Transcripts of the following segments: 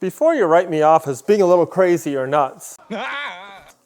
Before you write me off as being a little crazy or nuts,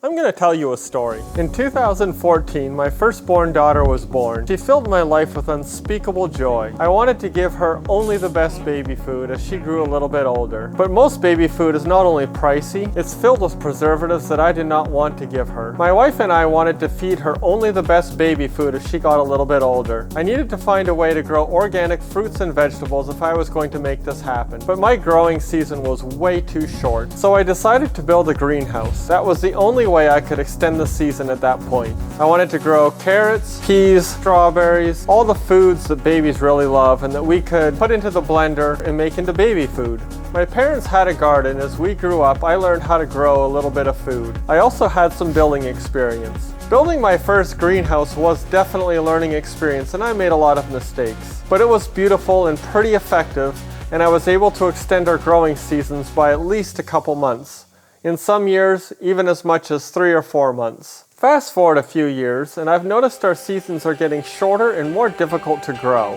I'm going to tell you a story. In 2014, my firstborn daughter was born. She filled my life with unspeakable joy. I wanted to give her only the best baby food as she grew a little bit older. But most baby food is not only pricey, it's filled with preservatives that I did not want to give her. My wife and I wanted to feed her only the best baby food as she got a little bit older. I needed to find a way to grow organic fruits and vegetables if I was going to make this happen. But my growing season was way too short. So I decided to build a greenhouse. That was the only way I could extend the season at that point. I wanted to grow carrots, peas, strawberries, all the foods that babies really love and that we could put into the blender and make into baby food. My parents had a garden. As we grew up, I learned how to grow a little bit of food. I also had some building experience. Building my first greenhouse was definitely a learning experience and I made a lot of mistakes. But it was beautiful and pretty effective, and I was able to extend our growing seasons by at least a couple months. In some years, even as much as 3 or 4 months. Fast forward a few years, and I've noticed our seasons are getting shorter and more difficult to grow.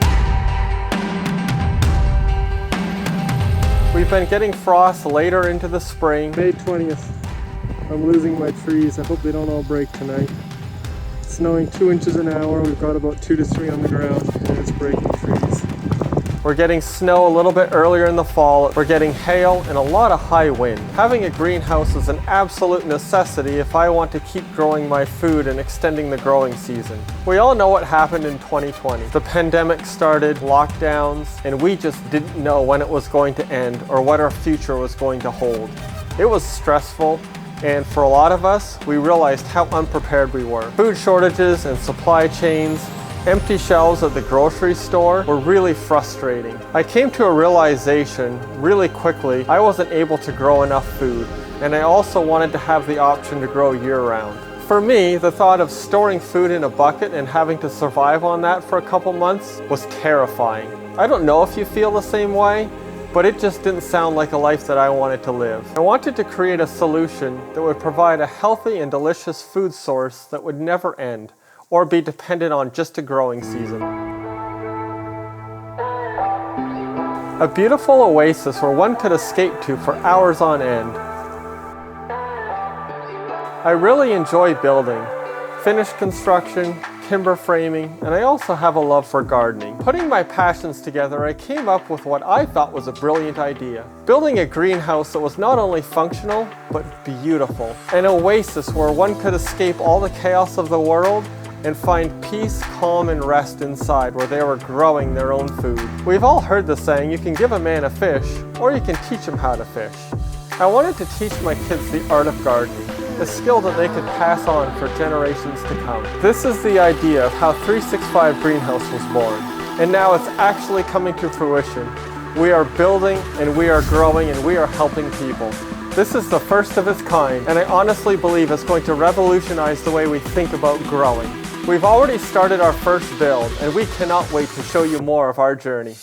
We've been getting frost later into the spring. May 20th, I'm losing my trees. I hope they don't all break tonight. It's snowing 2 inches an hour. We've got about 2 to 3 on the ground, and it's breaking trees. We're getting snow a little bit earlier in the fall. We're getting hail and a lot of high wind. Having a greenhouse is an absolute necessity if I want to keep growing my food and extending the growing season. We all know what happened in 2020. The pandemic started, lockdowns, and we just didn't know when it was going to end or what our future was going to hold. It was stressful, and for a lot of us, we realized how unprepared we were. Food shortages and supply chains, empty shelves at the grocery store were really frustrating. I came to a realization really quickly. I wasn't able to grow enough food, and I also wanted to have the option to grow year-round. For me, the thought of storing food in a bucket and having to survive on that for a couple months was terrifying. I don't know if you feel the same way, but it just didn't sound like a life that I wanted to live. I wanted to create a solution that would provide a healthy and delicious food source that would never end, or be dependent on just a growing season. A beautiful oasis where one could escape to for hours on end. I really enjoy building, finished construction, timber framing, and I also have a love for gardening. Putting my passions together, I came up with what I thought was a brilliant idea. Building a greenhouse that was not only functional, but beautiful. An oasis where one could escape all the chaos of the world and find peace, calm, and rest inside where they were growing their own food. We've all heard the saying, you can give a man a fish, or you can teach him how to fish. I wanted to teach my kids the art of gardening, a skill that they could pass on for generations to come. This is the idea of how 365 Greenhouse was born, and now it's actually coming to fruition. We are building, and we are growing, and we are helping people. This is the first of its kind, and I honestly believe it's going to revolutionize the way we think about growing. We've already started our first build, and we cannot wait to show you more of our journey.